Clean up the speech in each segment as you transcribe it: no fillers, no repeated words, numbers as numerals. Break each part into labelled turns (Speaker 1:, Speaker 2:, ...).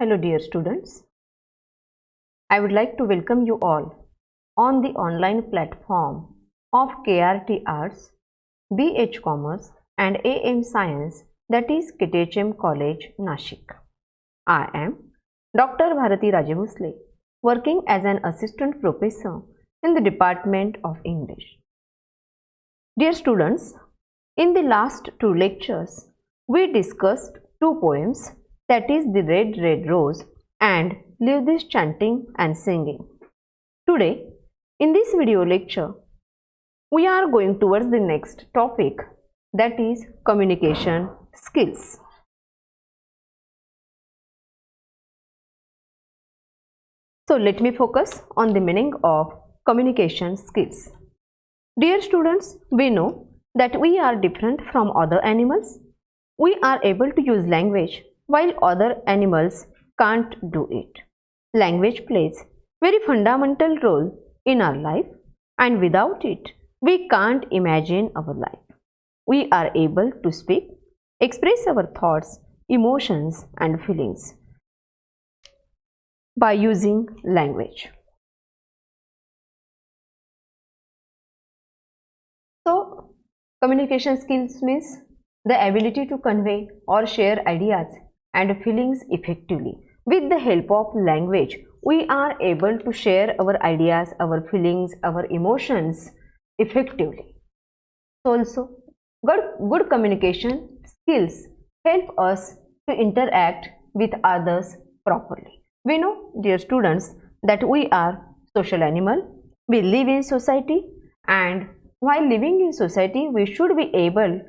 Speaker 1: Hello dear students, I would like to welcome you all on the online platform of KRT Arts, BH Commerce and AM Science, that is KTHM College, Nashik. I am Dr. Bharati Rajebhosle, working as an assistant professor in the Department of English. Dear students, in the last two lectures, we discussed two poems, that is The Red Red Rose and Leave This Chanting and Singing. Today, in this video lecture, we are going towards the next topic, that is communication skills. So let me focus on the meaning of communication skills. Dear students, we know that we are different from other animals. We are able to use language while other animals can't do it. Language plays a very fundamental role in our life, and without it, we can't imagine our life. We are able to speak, express our thoughts, emotions and feelings by using language. So, communication skills means the ability to convey or share ideas and feelings effectively. With the help of language, we are able to share our ideas, our feelings, our emotions effectively. So also, good communication skills help us to interact with others properly. We know, dear students, that we are social animal. We live in society, and while living in society, we should be able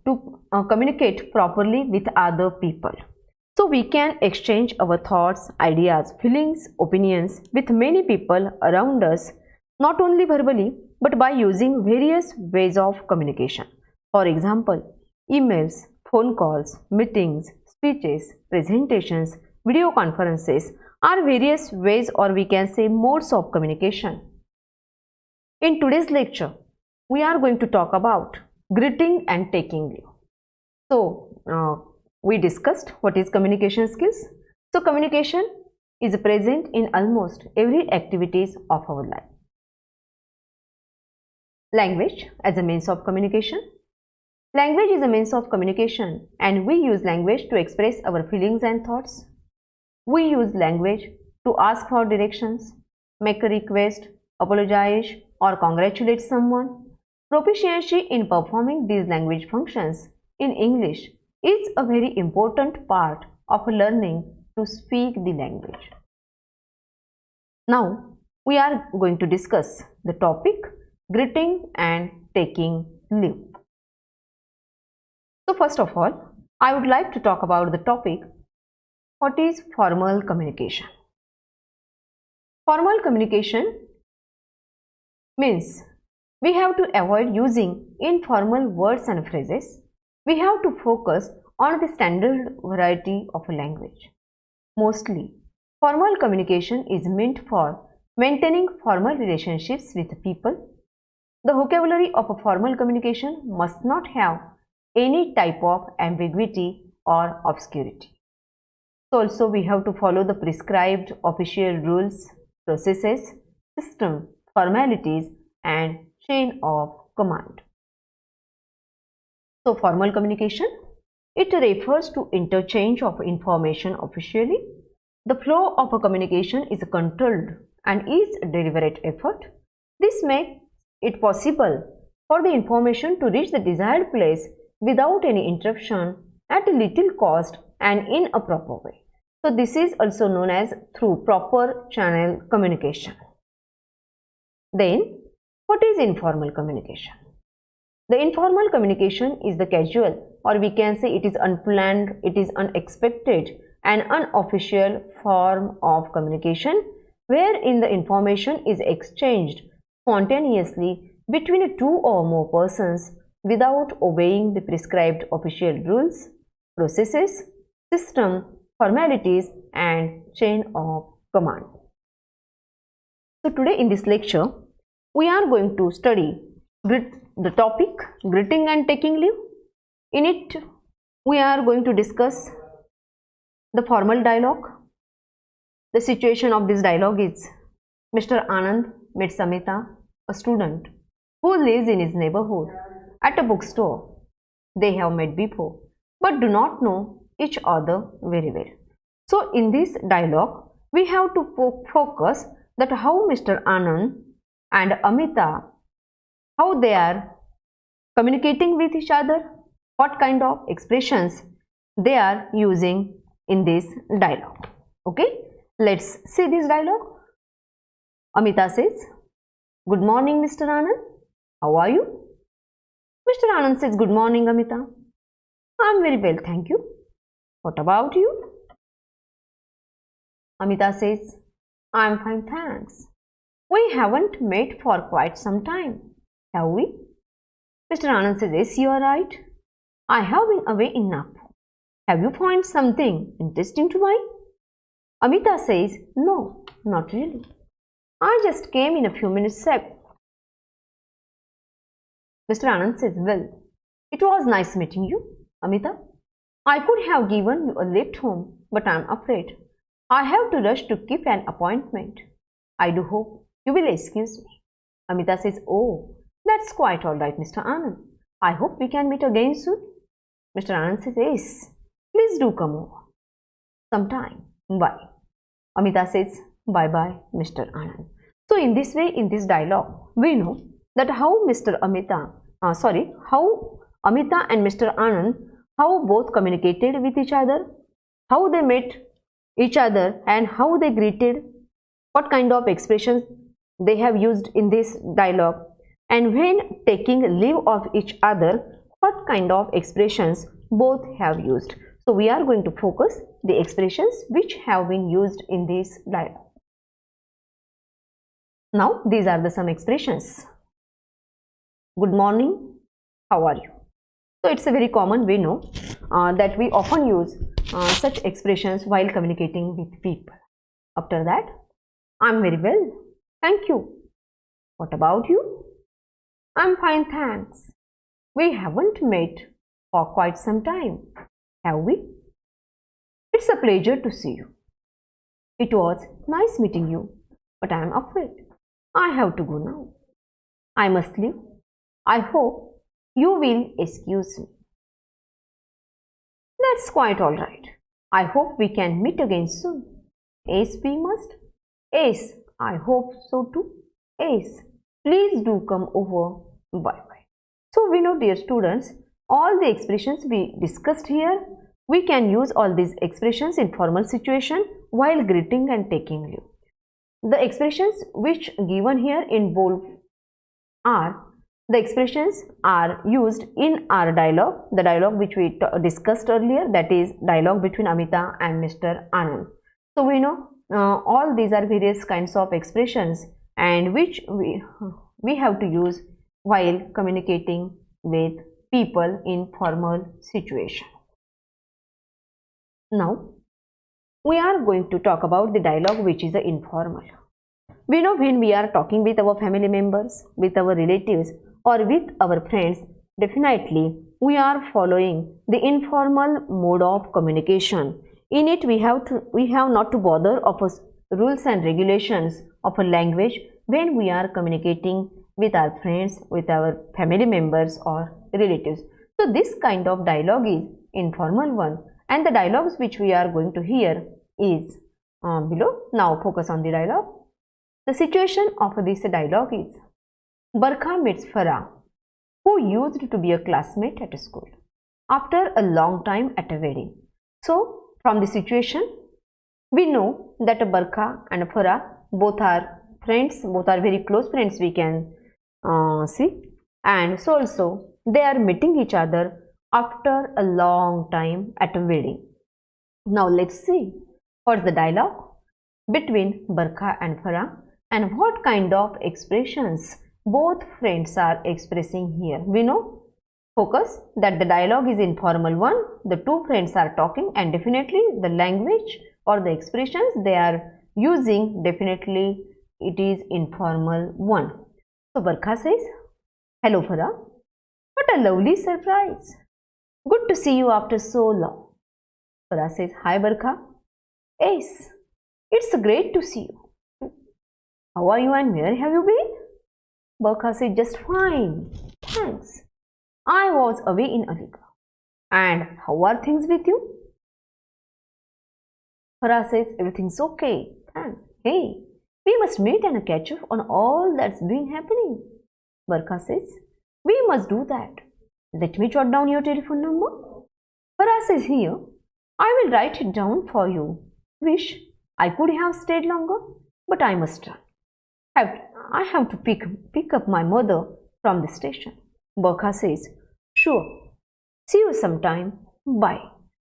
Speaker 1: to communicate properly with other people. So we can exchange our thoughts, ideas, feelings, opinions with many people around us, not only verbally but by using various ways of communication. For example, emails, phone calls, meetings, speeches, presentations, video conferences are various ways, or we can say modes of communication. In today's lecture, we are going to talk about greeting and taking leave. So, we discussed what is communication skills. So, communication is present in almost every activities of our life. Language as a means of communication. Language is a means of communication, and we use language to express our feelings and thoughts. We use language to ask for directions, make a request, apologize or congratulate someone. Proficiency in performing these language functions in English is a very important part of learning to speak the language. Now, we are going to discuss the topic greeting and taking leave. So, first of all, I would like to talk about the topic, what is formal communication. Formal communication means we have to avoid using informal words and phrases. We have to focus on the standard variety of a language. Mostly, formal communication is meant for maintaining formal relationships with people. The vocabulary of a formal communication must not have any type of ambiguity or obscurity. So also we have to follow the prescribed official rules, processes, system, formalities and chain of command. So formal communication, it refers to interchange of information officially. The flow of a communication is controlled and is a deliberate effort. This makes it possible for the information to reach the desired place without any interruption, at a little cost and in a proper way. So this is also known as through proper channel communication. Then, what is informal communication? The informal communication is the casual, or we can say it is unplanned, it is unexpected and unofficial form of communication wherein the information is exchanged spontaneously between two or more persons without obeying the prescribed official rules, processes, system, formalities and chain of command. So today in this lecture, we are going to study the topic greeting and taking leave. In it, we are going to discuss The formal dialogue. The situation of this dialogue is Mr. Anand meets Amita, a student who lives in his neighborhood, at a bookstore. They have met before but do not know each other very well. So in this dialogue, we have to focus that how Mr. Anand and Amita, how they are communicating with each other, what kind of expressions they are using in this dialogue. Okay, let's see this dialogue. Amita says, "Good morning, Mr. Anand. How are you?" Mr. Anand says, "Good morning, Amita. I'm very well, thank you. What about you?" Amita says, "I'm fine, thanks. We haven't met for quite some time, have we?" Mr. Anand says, "Yes, you are right. I have been away enough. Have you found something interesting to buy?" Amita says, "No, not really. I just came in a few minutes ago." Mr. Anand says, "Well, it was nice meeting you, Amita. I could have given you a lift home, but I am afraid I have to rush to keep an appointment. I do hope you will excuse me." Amita says, "Oh, that's quite all right, Mr. Anand. I hope we can meet again soon." Mr. Anand says, "Yes, please do come over sometime. Bye." Amita says, "Bye-bye, Mr. Anand." So in this way, in this dialogue, we know that how how Amita and Mr. Anand, how both communicated with each other, how they met each other and how they greeted, what kind of expressions they have used in this dialogue, and when taking leave of each other, what kind of expressions both have used. So we are going to focus the expressions which have been used in this dialogue. Now these are the some expressions. Good morning, how are you? So it's a very common, we know that we often use such expressions while communicating with people. After that, I'm very well, thank you. What about you? I'm fine, thanks. We haven't met for quite some time, have we? It's a pleasure to see you. It was nice meeting you, but I am afraid I have to go now. I must leave. I hope you will excuse me. That's quite all right. I hope we can meet again soon. Yes, we must. Yes, I hope so too. Yes, please do come over. Bye-bye. So we know, dear students, all the expressions we discussed here, we can use all these expressions in formal situation while greeting and taking leave. The expressions which given here in bold are the expressions are used in our dialogue, the dialogue which we discussed earlier, that is dialogue between Amita and Mr. Anand. So we know all these are various kinds of expressions and which we have to use while communicating with people in formal situation. Now we are going to talk about the dialogue which is informal. We know when we are talking with our family members, with our relatives or with our friends, definitely we are following the informal mode of communication. In it we have not to bother of rules and regulations of a language when we are communicating with our friends, with our family members or relatives. So this kind of dialogue is informal one, and the dialogues which we are going to hear is below. Now focus on the dialogue. The situation of this dialogue is Barkha meets Farah, who used to be a classmate at school, after a long time at a wedding. So from the situation, we know that Barkha and Farah both are friends, both are very close friends, we can see, and so also they are meeting each other after a long time at a wedding. Now let's see what's the dialogue between Barkha and Farah and what kind of expressions both friends are expressing here. We know, focus, that the dialogue is informal one, the two friends are talking, and definitely the language or the expressions they are using, definitely it is informal one. So Barkha says, "Hello Farah, what a lovely surprise. Good to see you after so long. Farah says, hi Barkha. Yes, it's great to see you. How are you and where have you been? Barkha said, just fine, thanks. I was away in Aligarh. And how are things with you? Farah says, everything's okay, thanks. Hey, we must meet and catch up on all that's been happening. Barkha says, we must do that. Let me jot down your telephone number. Farah says, here, I will write it down for you. Wish I could have stayed longer, but I must run. I have to pick up my mother from the station. Barkha says, sure. See you sometime. Bye.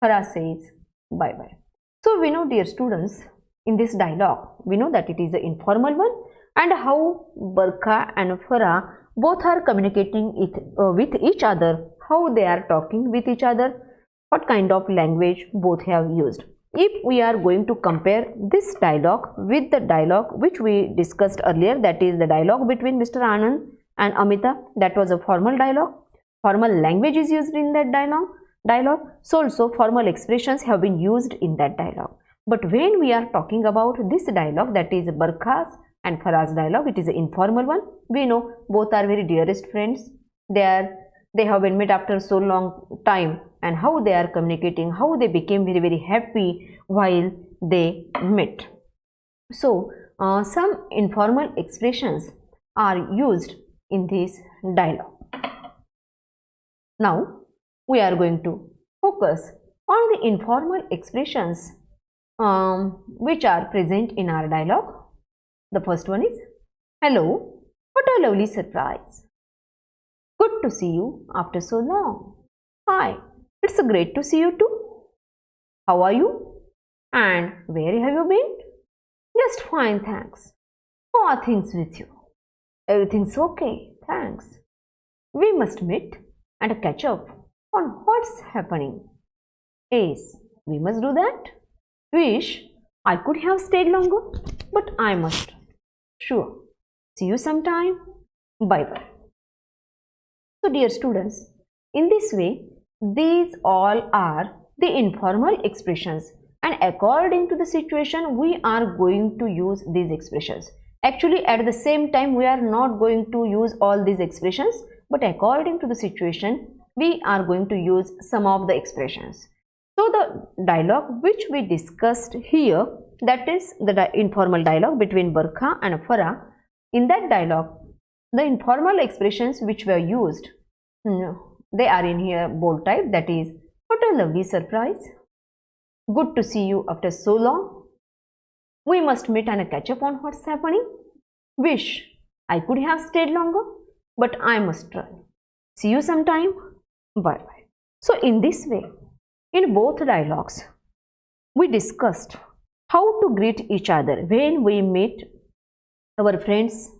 Speaker 1: Farah says, bye bye. So we know, dear students, in this dialogue, we know that it is an informal one, and how Barkha and Farah both are communicating with each other, how they are talking with each other, what kind of language both have used. If we are going to compare this dialogue with the dialogue which we discussed earlier, that is the dialogue between Mr. Anand and Amita, that was a formal dialogue. Formal language is used in that dialogue. So also formal expressions have been used in that dialogue. But when we are talking about this dialogue, that is Barkha's and Farah's dialogue, it is an informal one. We know both are very dearest friends. They have been met after so long time, and how they are communicating, how they became very, very happy while they met. So some informal expressions are used in this dialogue. Now we are going to focus on the informal expressions which are present in our dialogue. The first one is, hello, what a lovely surprise. Good to see you after so long. Hi, it's great to see you too. How are you? And where have you been? Just fine, thanks. How are things with you? Everything's okay, thanks. We must meet and catch up on what's happening. Yes, we must do that. Wish I could have stayed longer, but I must. Sure. See you sometime. Bye bye. So dear students, in this way, these all are the informal expressions, and according to the situation, we are going to use these expressions. Actually, at the same time, we are not going to use all these expressions, but according to the situation, we are going to use some of the expressions. So the dialogue which we discussed here, that is the informal dialogue between Barkha and Farah. In that dialogue, the informal expressions which were used, they are in here bold type, that is, what a lovely surprise. Good to see you after so long. We must meet and catch up on what's happening. Wish I could have stayed longer, but I must run. See you sometime. Bye bye. So in this way, in both dialogues, we discussed how to greet each other when we meet our friends,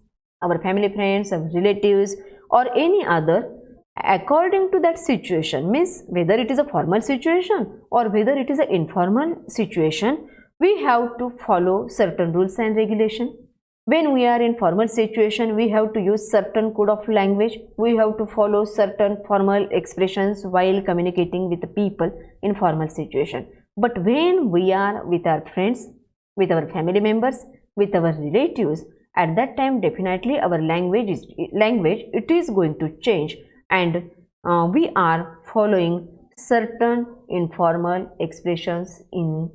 Speaker 1: our family friends, our relatives, or any other, according to that situation. Means whether it is a formal situation or whether it is an informal situation, we have to follow certain rules and regulation. When we are in formal situation, we have to use certain code of language. We have to follow certain formal expressions while communicating with the people in formal situation. But when we are with our friends, with our family members, with our relatives, at that time definitely our language it is going to change, and we are following certain informal expressions in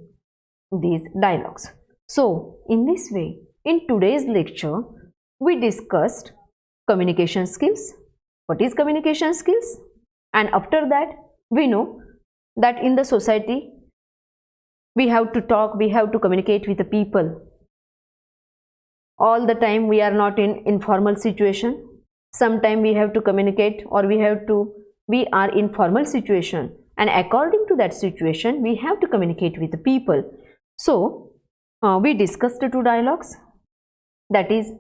Speaker 1: these dialogues. So in this way, in today's lecture, we discussed communication skills. What is communication skills? And after that, we know that in the society, we have to talk, we have to communicate with the people. All the time we are not in informal situation. Sometime we have to communicate, or we are in formal situation, and according to that situation, we have to communicate with the people. So we discussed the two dialogues. That is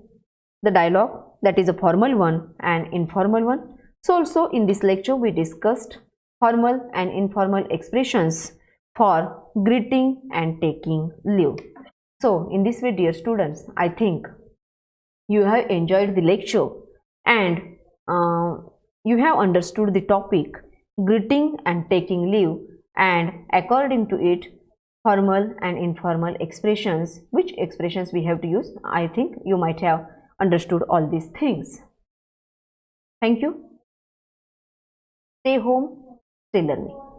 Speaker 1: the dialogue that is a formal one and informal one. So also in this lecture we discussed formal and informal expressions for greeting and taking leave. So in this way, dear students, I think you have enjoyed the lecture and you have understood the topic greeting and taking leave, and according to it, formal and informal expressions. Which expressions we have to use? I think you might have understood all these things. Thank you. Stay home, stay learning.